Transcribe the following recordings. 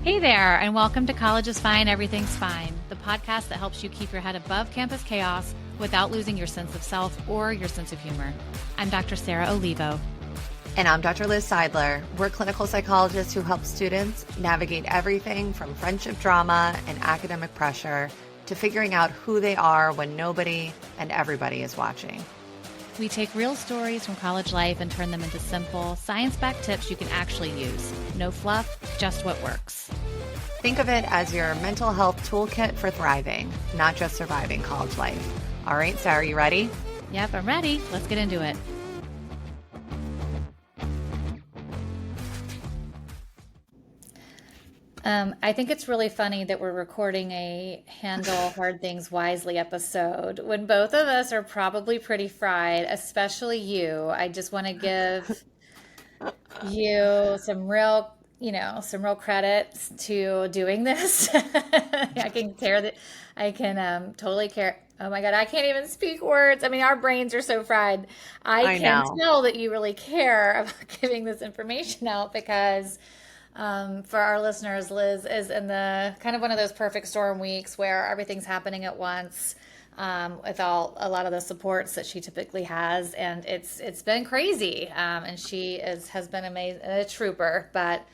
Hey there, and welcome to College is Fine, Everything's Fine, the podcast that helps you keep your head above campus chaos without losing your sense of self or your sense of humor. I'm Dr. Sarah Olivo. And I'm Dr. Liz Seidler. We're clinical psychologists who help students navigate everything from friendship drama and academic pressure to figuring out who they are when nobody and everybody is watching. We take real stories from college life and turn them into simple, science-backed tips you can actually use. No fluff, just what works. Think of it as your mental health toolkit for thriving, not just surviving college life. All right, Sarah, you ready? Yep, I'm ready. Let's get into it. I think it's really funny that we're recording a Handle Hard Things Wisely episode when both of us are probably pretty fried, especially you. I just want to give you some real, some real credits to doing this. I can care that I can totally care. Oh my God, I can't even speak words. I mean, our brains are so fried. I can tell that you really care about giving this information out because for our listeners, Liz is in the kind of one of those perfect storm weeks where everything's happening at once with a lot of the supports that she typically has, and it's been crazy. And she has been amazing, a trooper. But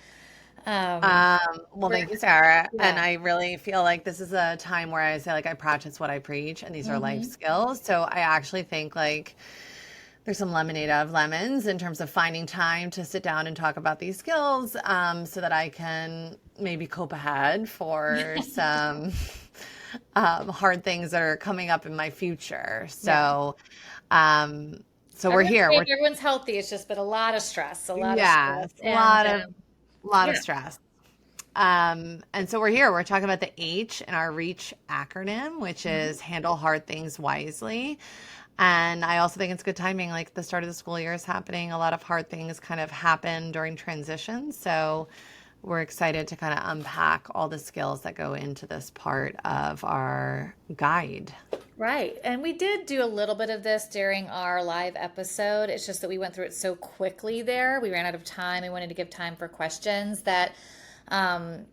well, thank you, Sarah. Yeah. And I really feel like this is a time where I say I practice what I preach, and these are life skills. So I actually think there's some lemonade out of lemons in terms of finding time to sit down and talk about these skills so that I can maybe cope ahead for some hard things that are coming up in my future. So, we're here. Everyone's healthy. It's just been a lot of stress, a lot of stress. And so we're here. We're talking about the H in our R.E.A.C.H acronym, which is handle hard things wisely. And I also think it's good timing, like the start of the school year is happening. A lot of hard things kind of happen during transition. So we're excited to kind of unpack all the skills that go into this part of our guide. Right. And we did do a little bit of this during our live episode. It's just that we went through it so quickly there. We ran out of time. We wanted to give time for questions that, so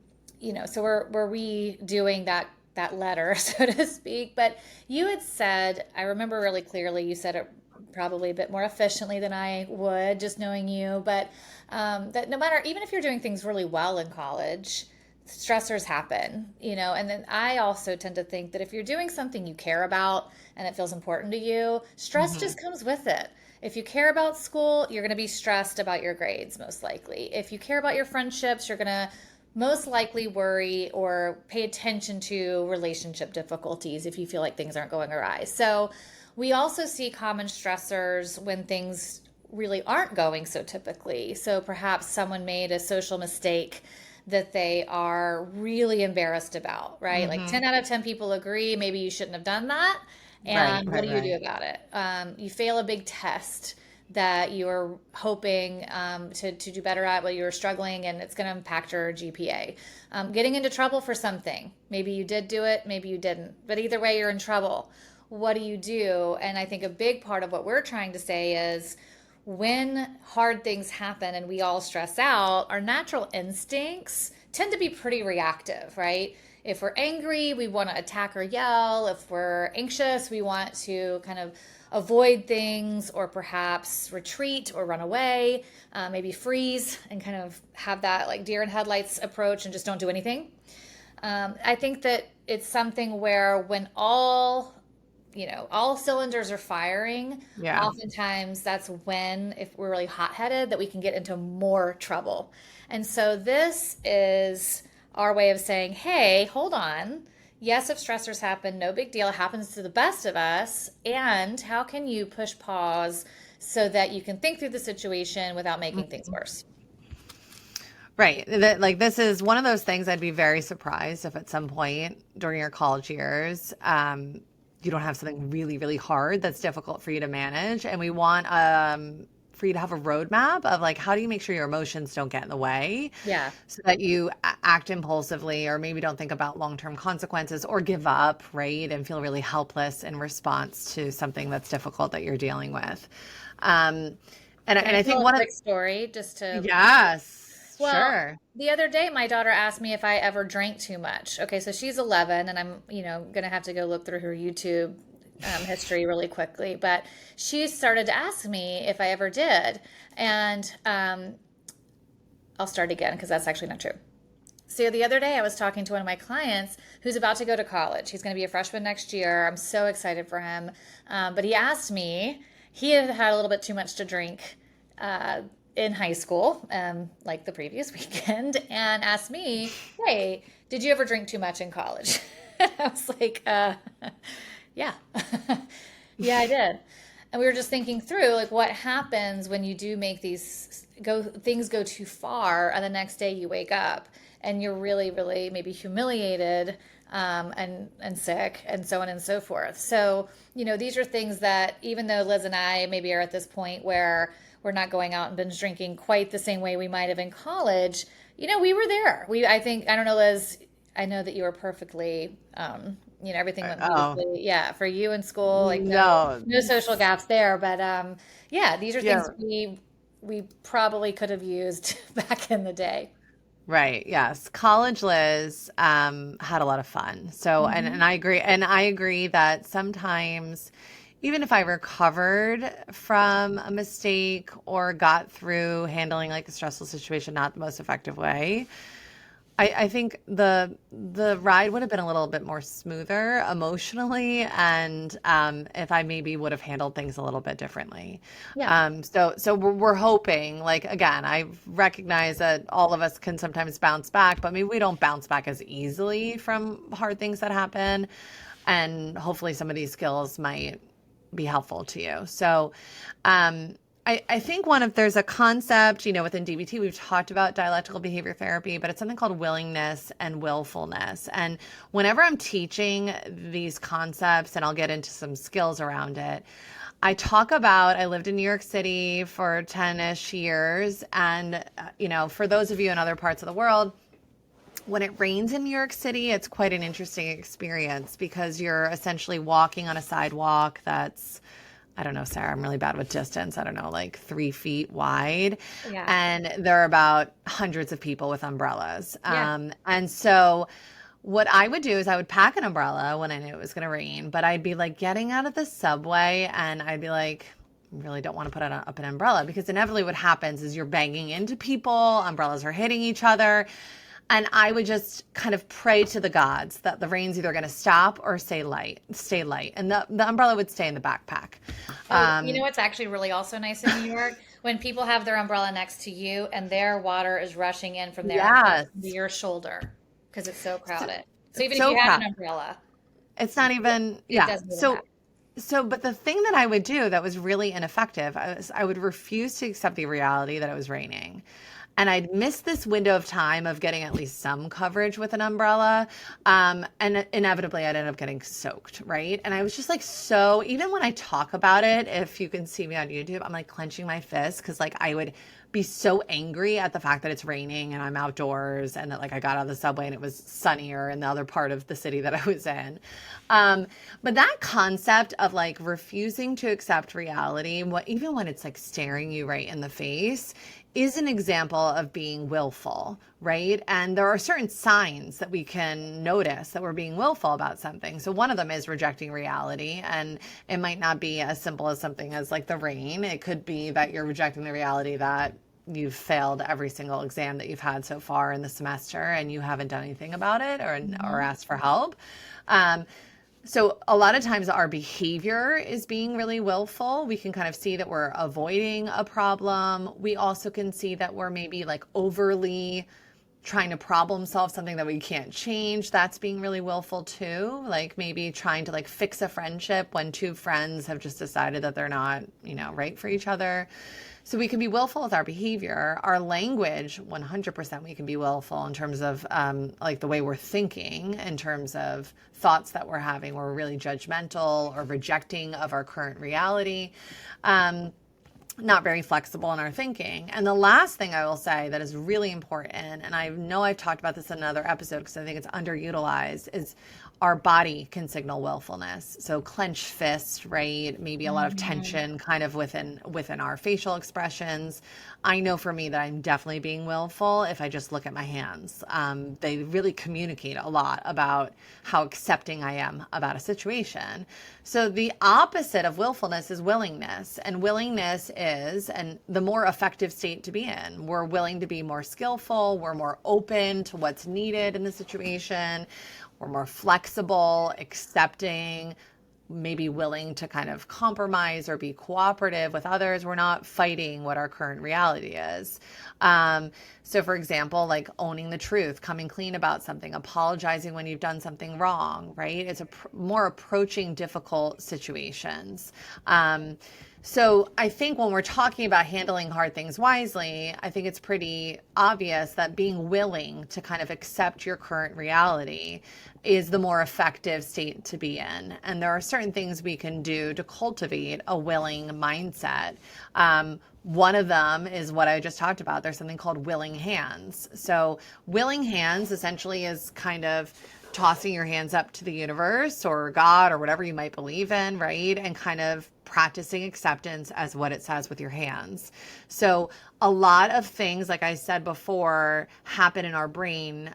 we're redoing that letter, so to speak. But you had said, I remember really clearly, you said it probably a bit more efficiently than I would, just knowing you, but that no matter, even if you're doing things really well in college, stressors happen, and then I also tend to think that if you're doing something you care about and it feels important to you, stress just comes with it. If you care about school, you're going to be stressed about your grades, most likely. If you care about your friendships, you're going to most likely worry or pay attention to relationship difficulties if you feel like things aren't going awry. So we also see common stressors when things really aren't going so typically. So perhaps someone made a social mistake that they are really embarrassed about, right? Like 10 out of 10 people agree maybe you shouldn't have done that. And what do you do about it? You fail a big test that you're hoping to do better at, while you're struggling, and it's going to impact your GPA. Getting into trouble for something. Maybe you did do it, maybe you didn't. But either way, you're in trouble. What do you do? And I think a big part of what we're trying to say is when hard things happen and we all stress out, our natural instincts tend to be pretty reactive, right? If we're angry, we want to attack or yell. If we're anxious, we want to kind of avoid things or perhaps retreat or run away, maybe freeze and kind of have that like deer in headlights approach and just don't do anything. I think that it's something where when all cylinders are firing, oftentimes that's when, if we're really hot-headed, that we can get into more trouble. And so this is our way of saying, hey, hold on. Yes, if stressors happen, no big deal. It happens to the best of us. And how can you push pause so that you can think through the situation without making things worse? Right. This is one of those things I'd be very surprised if at some point during your college years, you don't have something really, really hard that's difficult for you to manage. And we want for you to have a roadmap of how do you make sure your emotions don't get in the way, so that you act impulsively or maybe don't think about long-term consequences or give up, right, and feel really helpless in response to something that's difficult that you're dealing with. And I think one quick story just to Well, Sure. the other day, my daughter asked me if I ever drank too much. Okay, so she's 11, and I'm, gonna have to go look through her YouTube history really quickly. But she started to ask me if I ever did, and I'll start again because that's actually not true. So the other day, I was talking to one of my clients who's about to go to college. He's going to be a freshman next year. I'm so excited for him. But he asked me, he had had a little bit too much to drink in high school, like the previous weekend, and asked me, "Hey, did you ever drink too much in college?" I was like, "Yeah, yeah, I did." And we were just thinking through like what happens when you do make things go too far, and the next day you wake up and you're really, really maybe humiliated, and sick, and so on and so forth. So, these are things that even though Liz and I maybe are at this point where we're not going out and binge drinking quite the same way we might have in college, we were there. I think, I don't know, Liz, I know that you were perfectly, everything went Oh, beautifully. Yeah, for you in school, like no. no social gaps there. But yeah, these are things Yeah. we probably could have used back in the day. Right. Yes. College Liz had a lot of fun. So, and Hmm. I agree that sometimes, even if I recovered from a mistake or got through handling like a stressful situation not the most effective way, I think the ride would have been a little bit more smoother emotionally, and if I maybe would have handled things a little bit differently. Yeah. So we're hoping, like again, I recognize that all of us can sometimes bounce back, but maybe we don't bounce back as easily from hard things that happen, and hopefully some of these skills might be helpful to you. So, um, I think there's a concept, within DBT, we've talked about dialectical behavior therapy, but it's something called willingness and willfulness. And whenever I'm teaching these concepts, and I'll get into some skills around it, I lived in New York City for 10-ish years. And, for those of you in other parts of the world, when it rains in New York City, it's quite an interesting experience because you're essentially walking on a sidewalk that's, I don't know, Sarah, I'm really bad with distance. I don't know, like 3 feet wide. Yeah. And there are about hundreds of people with umbrellas. Yeah. And so what I would do is I would pack an umbrella when I knew it was going to rain, but I'd be like getting out of the subway and I'd be like, I really don't want to put up an umbrella because inevitably what happens is you're banging into people, umbrellas are hitting each other. And I would just kind of pray to the gods that the rain's either going to stop or stay light, and the umbrella would stay in the backpack. Oh, you know Um, what's actually really also nice in New York? When people have their umbrella next to you and their water is rushing in from their umbrella yes, to your shoulder because it's so so, crowded. So even if so you had crap. an umbrella, It's not even, it yeah. doesn't even matter. But the thing that I would do that was really ineffective, I would refuse to accept the reality that it was raining. And I'd miss this window of time of getting at least some coverage with an umbrella. And inevitably, I'd end up getting soaked, right? And I was just like, so even when I talk about it, if you can see me on YouTube, I'm like clenching my fist because like I would be so angry at the fact that it's raining and I'm outdoors and that like I got out of the subway and it was sunnier in the other part of the city that I was in. But that concept of like refusing to accept reality, even when it's like staring you right in the face, is an example of being willful, right? And there are certain signs that we can notice that we're being willful about something. So one of them is rejecting reality. And it might not be as simple as something as like the rain. It could be that you're rejecting the reality that you've failed every single exam that you've had so far in the semester and you haven't done anything about it or Hmm. asked for help. Um, so a lot of times our behavior is being really willful. We can kind of see that we're avoiding a problem. We also can see that we're maybe like overly trying to problem solve something that we can't change. That's being really willful too. Like maybe trying to like fix a friendship when two friends have just decided that they're not, right for each other. So we can be willful with our behavior. Our language, 100%, we can be willful in terms of like the way we're thinking, in terms of thoughts that we're having. We're really judgmental or rejecting of our current reality. not very flexible in our thinking. And the last thing I will say that is really important, and I know I've talked about this in another episode because I think it's underutilized, is our body can signal willfulness. So clenched fist, right? Maybe a lot of tension kind of within our facial expressions. I know for me that I'm definitely being willful if I just look at my hands. They really communicate a lot about how accepting I am about a situation. So the opposite of willfulness is willingness. And willingness is, and the more effective state to be in. We're willing to be more skillful. We're more open to what's needed in the situation. We're more flexible, accepting, maybe willing to kind of compromise or be cooperative with others. We're not fighting what our current reality is. So for example, like owning the truth, coming clean about something, apologizing when you've done something wrong, right? It's more approaching difficult situations. So I think when we're talking about handling hard things wisely, I think it's pretty obvious that being willing to kind of accept your current reality is the more effective state to be in. And there are certain things we can do to cultivate a willing mindset. One of them is what I just talked about. There's something called willing hands. So willing hands essentially is kind of tossing your hands up to the universe or God or whatever you might believe in, right? And kind of practicing acceptance as what it says with your hands. So a lot of things, like I said before, happen in our brain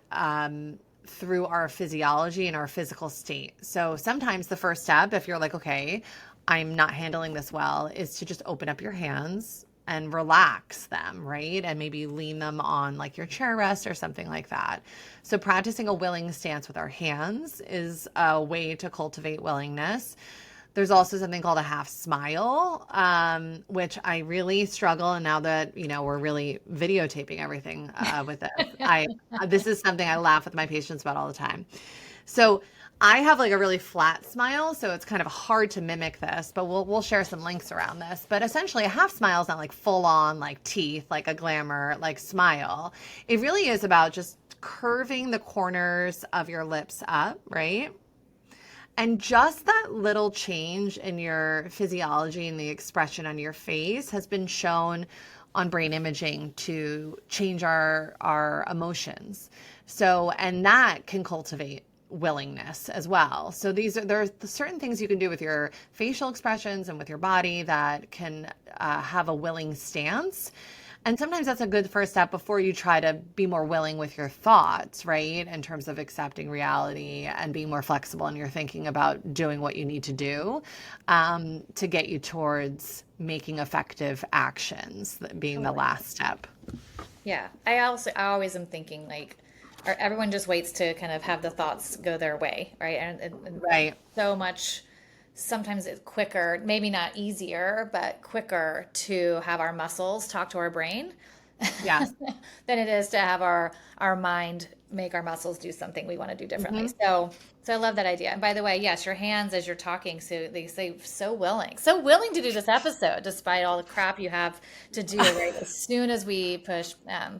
through our physiology and our physical state. So sometimes the first step, if you're like, okay, I'm not handling this well, is to just open up your hands and relax them, right? And maybe lean them on like your chair rest or something like that. So practicing a willing stance with our hands is a way to cultivate willingness. There's also something called a half smile, which I really struggle. And now that, we're really videotaping everything with this, this is something I laugh with my patients about all the time. So I have like a really flat smile, so it's kind of hard to mimic this, but we'll share some links around this. But essentially a half smile is not like full on like teeth, like a glamour, like smile. It really is about just curving the corners of your lips up, right? And just that little change in your physiology and the expression on your face has been shown on brain imaging to change our emotions. So, and that can cultivate willingness as well. So there are certain things you can do with your facial expressions and with your body that can have a willing stance. And sometimes that's a good first step before you try to be more willing with your thoughts, right? In terms of accepting reality and being more flexible in your thinking about doing what you need to do to get you towards making effective actions, being the last step. Yeah. I always am thinking like, everyone just waits to kind of have the thoughts go their way, right? And right. So much, sometimes it's quicker, maybe not easier, but quicker to have our muscles talk to our brain yes. than it is to have our mind make our muscles do something we want to do differently. So I love that idea. And by the way, yes, your hands as you're talking, so they say so willing to do this episode, despite all the crap you have to do, right? As soon as we push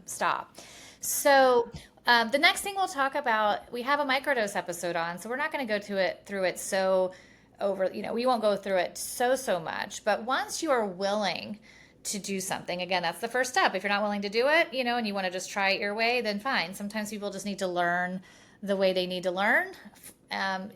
stop. So the next thing we'll talk about, we have a microdose episode on, so we're not going to go through it so over, we won't go through it so much. But once you are willing to do something, again, that's the first step. If you're not willing to do it, and you want to just try it your way, then fine. Sometimes people just need to learn the way they need to learn.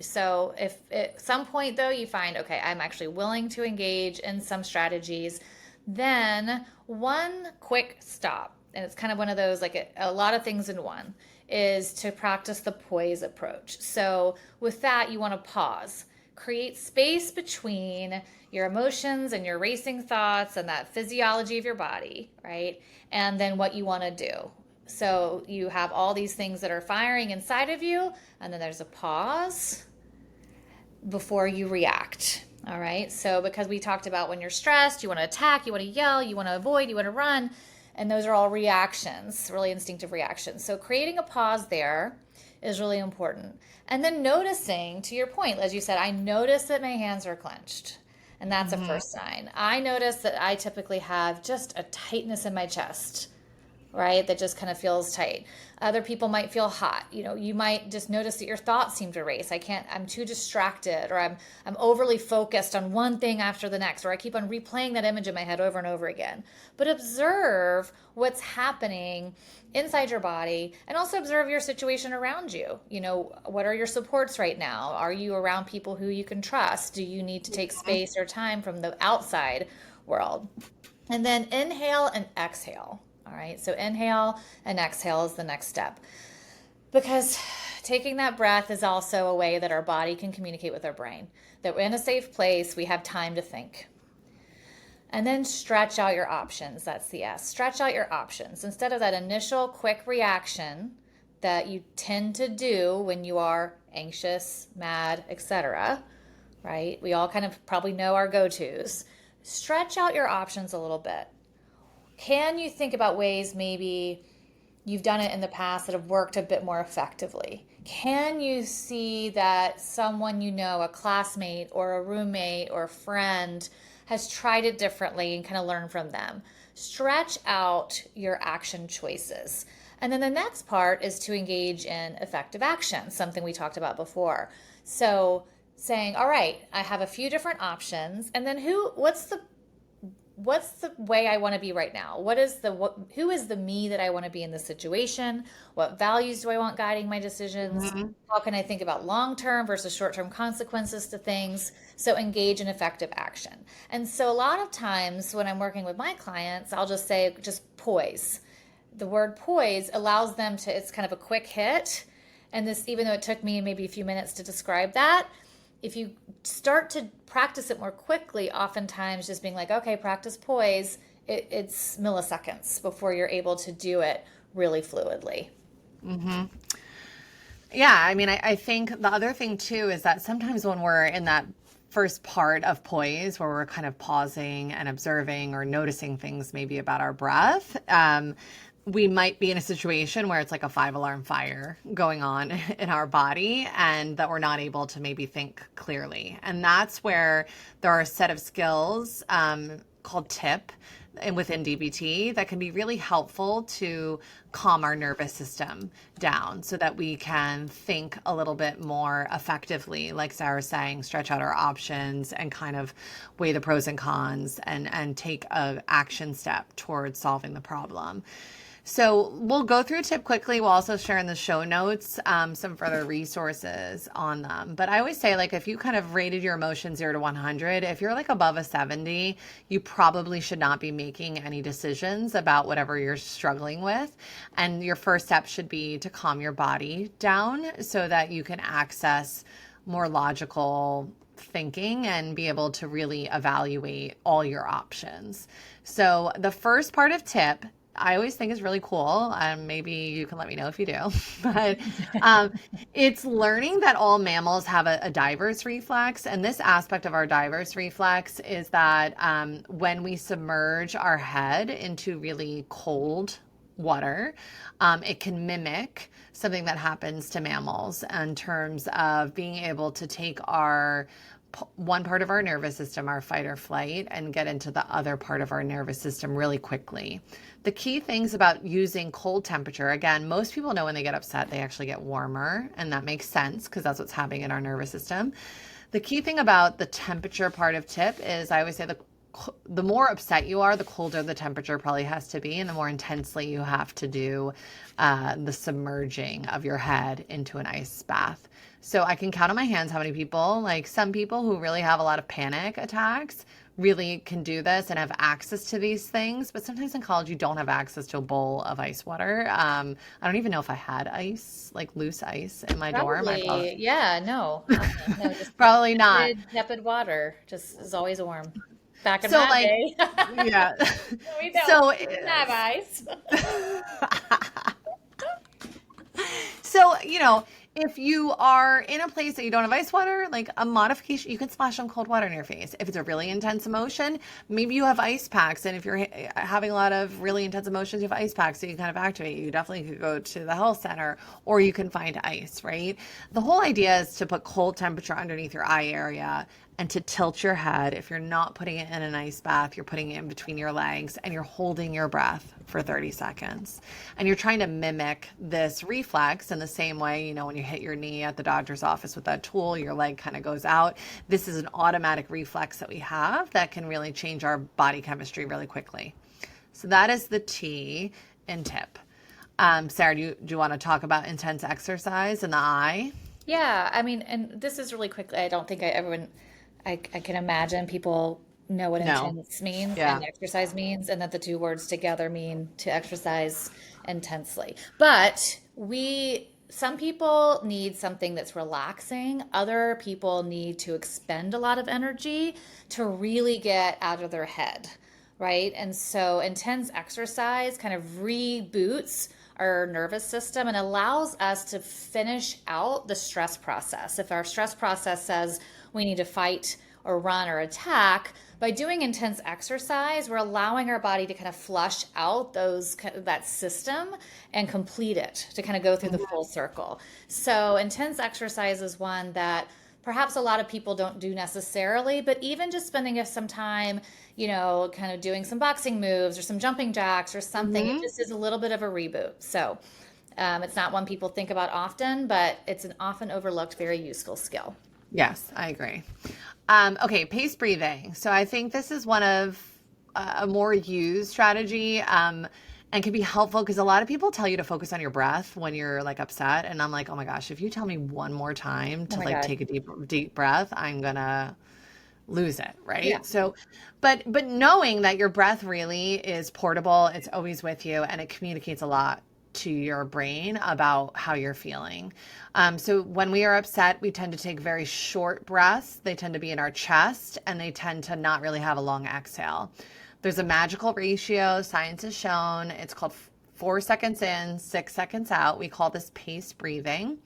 So if at some point though you find, okay, I'm actually willing to engage in some strategies, then one quick stop, and it's kind of one of those, like a lot of things in one, is to practice the P.O.I.S.E approach. So with that, you want to pause, create space between your emotions and your racing thoughts and that physiology of your body, right? And then what you want to do. So you have all these things that are firing inside of you, and then there's a pause before you react. All right. So because we talked about when you're stressed, you want to attack, you want to yell, you want to avoid, you want to run. And those are all reactions, really instinctive reactions. So creating a pause there is really important. And then noticing, to your point, as you said, I notice that my hands are clenched. And that's a first sign. I notice that I typically have just a tightness in my chest. right? That just kind of feels tight. Other people might feel hot. You might just notice that your thoughts seem to race. I'm too distracted, or I'm overly focused on one thing after the next, or I keep on replaying that image in my head over and over again. But observe what's happening inside your body, and also observe your situation around you. What are your supports right now? Are you around people who you can trust? Do you need to take space or time from the outside world? And then inhale and exhale. All right, so inhale and exhale is the next step, because taking that breath is also a way that our body can communicate with our brain that we're in a safe place, we have time to think. And then stretch out your options. That's the S. Stretch out your options. Instead of that initial quick reaction that you tend to do when you are anxious, mad, etc., right? We all kind of probably know our go-tos. Stretch out your options a little bit. Can you think about ways maybe you've done it in the past that have worked a bit more effectively? Can you see that someone a classmate or a roommate or a friend, has tried it differently and kind of learn from them? Stretch out your action choices. And then the next part is to engage in effective action, something we talked about before. So saying, all right, I have a few different options, and then what's the way I want to be right now? Who is the me that I want to be in this situation? What values do I want guiding my decisions? Mm-hmm. How can I think about long-term versus short-term consequences to things? So engage in effective action. And so a lot of times when I'm working with my clients, I'll just say, just poise. The word poise allows them to, it's kind of a quick hit. And this, even though it took me maybe a few minutes to describe that, if you start to practice it more quickly, oftentimes just being like, okay, practice poise, it's milliseconds before you're able to do it really fluidly. Mm-hmm. Yeah, I mean, I think the other thing too is that sometimes when we're in that first part of poise, where we're kind of pausing and observing or noticing things maybe about our breath, we might be in a situation where it's like a 5-alarm fire going on in our body, and that we're not able to maybe think clearly. And that's where there are a set of skills called T.I.P.P. and within DBT that can be really helpful to calm our nervous system down so that we can think a little bit more effectively, like Sarah's saying, stretch out our options and kind of weigh the pros and cons and take an action step towards solving the problem. So we'll go through T.I.P.P. quickly. We'll also share in the show notes some further resources on them. But I always say, like, if you kind of rated your emotions 0 to 100, if you're like above a 70, you probably should not be making any decisions about whatever you're struggling with. And your first step should be to calm your body down so that you can access more logical thinking and be able to really evaluate all your options. So the first part of T.I.P.P. I always think is really cool. Maybe you can let me know if you do, but it's learning that all mammals have a diverse reflex. And this aspect of our diverse reflex is that when we submerge our head into really cold water, it can mimic something that happens to mammals in terms of being able to take one part of our nervous system, our fight or flight, and get into the other part of our nervous system really quickly. The key things about using cold temperature, again, most people know when they get upset, they actually get warmer, and that makes sense because that's what's happening in our nervous system. The key thing about the temperature part of T.I.P.P. is I always say the more upset you are, the colder the temperature probably has to be, and the more intensely you have to do the submerging of your head into an ice bath. So I can count on my hands how many people, like some people who really have a lot of panic attacks, really can do this and have access to these things. But sometimes in college, you don't have access to a bowl of ice water. I don't even know if I had ice, like loose ice in my dorm. Yeah, no, just probably not. Tepid water just is always warm. Back in my day. Yeah. We don't have ice. So, if you are in a place that you don't have ice water, like a modification, you can splash some cold water in your face. If it's a really intense emotion, maybe you have ice packs. And if you're having a lot of really intense emotions, you have ice packs so you kind of activate. You definitely could go to the health center, or you can find ice, right? The whole idea is to put cold temperature underneath your eye area and to tilt your head. If you're not putting it in an ice bath, you're putting it in between your legs and you're holding your breath for 30 seconds. And you're trying to mimic this reflex in the same way, you know, when you hit your knee at the doctor's office with that tool, your leg kind of goes out. This is an automatic reflex that we have that can really change our body chemistry really quickly. So that is the T in TIP. Sarah, do you want to talk about intense exercise and the I? Yeah, I mean, and this is really quickly. I don't think I can imagine people know what No. intense means Yeah. and exercise means, and that the two words together mean to exercise intensely. But some people need something that's relaxing. Other people need to expend a lot of energy to really get out of their head, right? And so intense exercise kind of reboots our nervous system and allows us to finish out the stress process. If our stress process says we need to fight or run or attack, by doing intense exercise, we're allowing our body to kind of flush out that system and complete it, to kind of go through the full circle. So intense exercise is one that perhaps a lot of people don't do necessarily, but even just spending some time, kind of doing some boxing moves or some jumping jacks or something, it just is a little bit of a reboot. So it's not one people think about often, but it's an often overlooked, very useful skill. Yes, I agree. Okay, pace breathing. So I think this is one of a more used strategy, and can be helpful because a lot of people tell you to focus on your breath when you're like upset. And I'm like, oh my gosh, if you tell me one more time Oh to my like God. take a deep breath, I'm gonna lose it, Yeah. right? So, but knowing that your breath really is portable, it's always with you, and it communicates a lot to your brain about how you're feeling. So when we are upset, we tend to take very short breaths. They tend to be in our chest, and they tend to not really have a long exhale. There's a magical ratio, science has shown. It's called 4 seconds in, 6 seconds out. We call this pace breathing.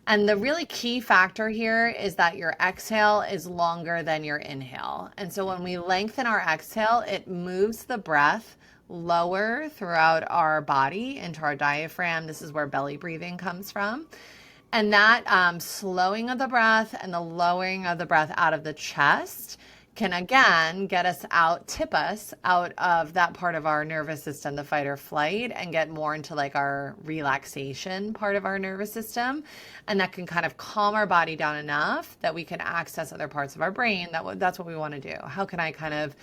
And the really key factor here is that your exhale is longer than your inhale. And so when we lengthen our exhale, it moves the breath lower throughout our body into our diaphragm. This is where belly breathing comes from. And that slowing of the breath and the lowering of the breath out of the chest can again get us out, tip us out of that part of our nervous system, the fight or flight, and get more into like our relaxation part of our nervous system. And that can kind of calm our body down enough that we can access other parts of our brain. That's what we want to do. How can I kind of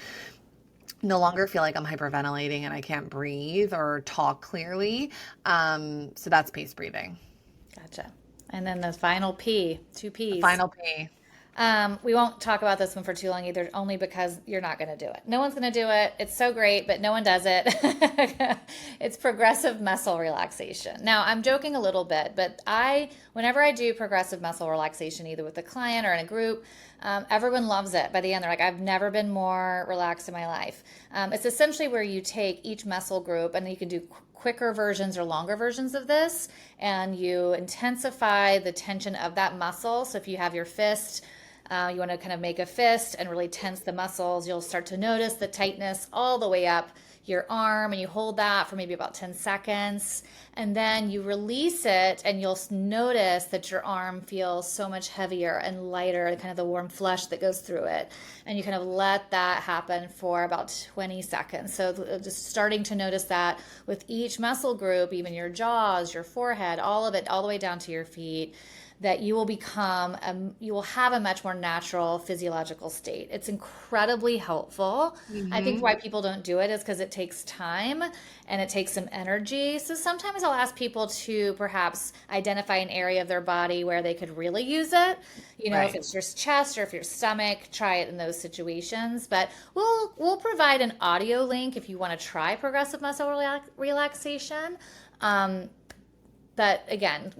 no longer feel like I'm hyperventilating and I can't breathe or talk clearly? So that's pace breathing. Gotcha. And then the final P, two The Ps. final P. We won't talk about this one for too long either, only because you're not going to do it. No one's going to do it. It's so great, but no one does it. It's progressive muscle relaxation. Now, I'm joking a little bit, but whenever I do progressive muscle relaxation, either with a client or in a group, everyone loves it. By the end, they're like, I've never been more relaxed in my life. It's essentially where you take each muscle group, and you can do quicker versions or longer versions of this, and you intensify the tension of that muscle. So if you have your fist, you want to kind of make a fist and really tense the muscles. You'll start to notice the tightness all the way up your arm, and you hold that for maybe about 10 seconds. And then you release it, and you'll notice that your arm feels so much heavier and lighter, and kind of the warm flesh that goes through it. And you kind of let that happen for about 20 seconds. So just starting to notice that with each muscle group, even your jaws, your forehead, all of it, all the way down to your feet, that you will have a much more natural physiological state. It's incredibly helpful. I think why people don't do it is because it takes time and it takes some energy. So sometimes I'll ask people to perhaps identify an area of their body where they could really use it. If it's your chest or if your stomach, try it in those situations. But we'll provide an audio link if you want to try progressive muscle relaxation. But again,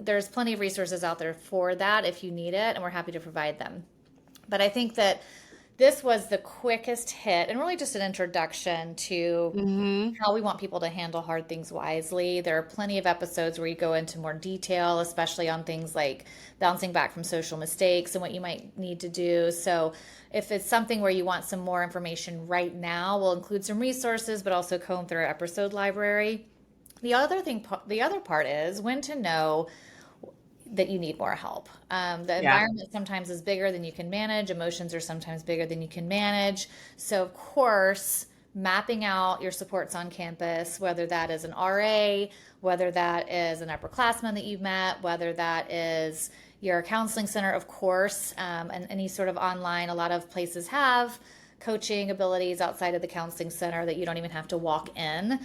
there's plenty of resources out there for that if you need it, and we're happy to provide them. But I think that this was the quickest hit and really just an introduction to how we want people to handle hard things wisely. There are plenty of episodes where you go into more detail, especially on things like bouncing back from social mistakes and what you might need to do. So if it's something where you want some more information right now, we'll include some resources, but also comb through our episode library. The other part is when to know that you need more help. The environment sometimes is bigger than you can manage. Emotions are sometimes bigger than you can manage. So, of course, mapping out your supports on campus, whether that is an RA, whether that is an upperclassman that you've met, whether that is your counseling center, of course, and any sort of online, a lot of places have coaching abilities outside of the counseling center that you don't even have to walk in,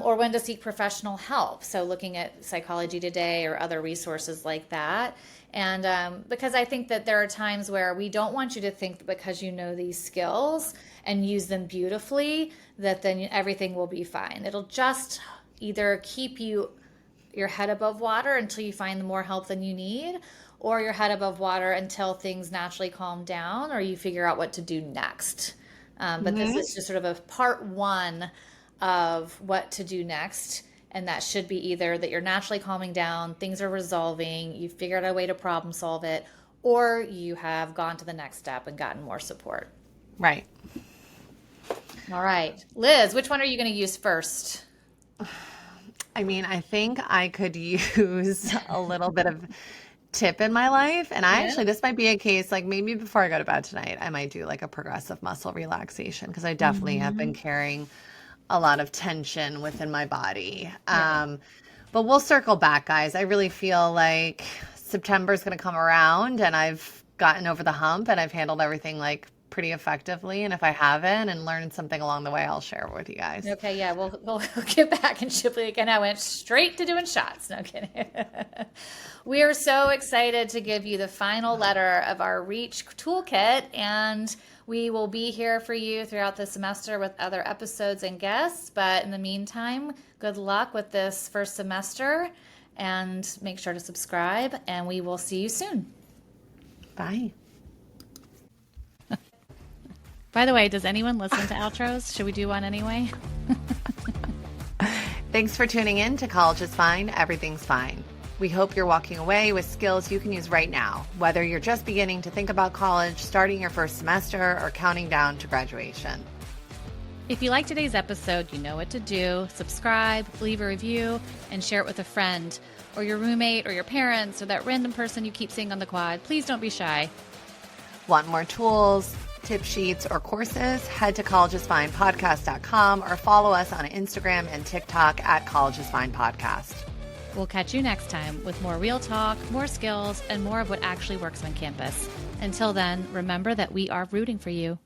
or when to seek professional help. So looking at Psychology Today or other resources like that. And because I think that there are times where we don't want you to think that because you know these skills and use them beautifully, that then everything will be fine. It'll just either keep your head above water until you find more help than you need, or your head above water until things naturally calm down or you figure out what to do next. But this is just sort of a part one of what to do next. And that should be either that you're naturally calming down, things are resolving, you've figured out a way to problem solve it, or you have gone to the next step and gotten more support. Right. All right. Liz, which one are you going to use first? I mean, I think I could use a little bit of tip in my life. And I actually, this might be a case, like maybe before I go to bed tonight, I might do like a progressive muscle relaxation because I definitely have been carrying a lot of tension within my body. But we'll circle back, guys. I really feel like September is going to come around and I've gotten over the hump and I've handled everything like pretty effectively. And if I haven't and learned something along the way, I'll share it with you guys. Okay, yeah, we'll get back and Shipley again. I went straight to doing shots. No kidding. We are so excited to give you the final letter of our R.E.A.C.H toolkit, and we will be here for you throughout the semester with other episodes and guests. But in the meantime, good luck with this first semester, and make sure to subscribe, and we will see you soon. Bye. By the way, does anyone listen to outros? Should we do one anyway? Thanks for tuning in to College is Fine, Everything's Fine. We hope you're walking away with skills you can use right now, whether you're just beginning to think about college, starting your first semester, or counting down to graduation. If you like today's episode, you know what to do. Subscribe, leave a review, and share it with a friend, or your roommate, or your parents, or that random person you keep seeing on the quad. Please don't be shy. Want more tools, tip sheets, or courses? Head to collegeisfinepodcast.com or follow us on Instagram and TikTok at College is Fine Podcast. We'll catch you next time with more real talk, more skills, and more of what actually works on campus. Until then, remember that we are rooting for you.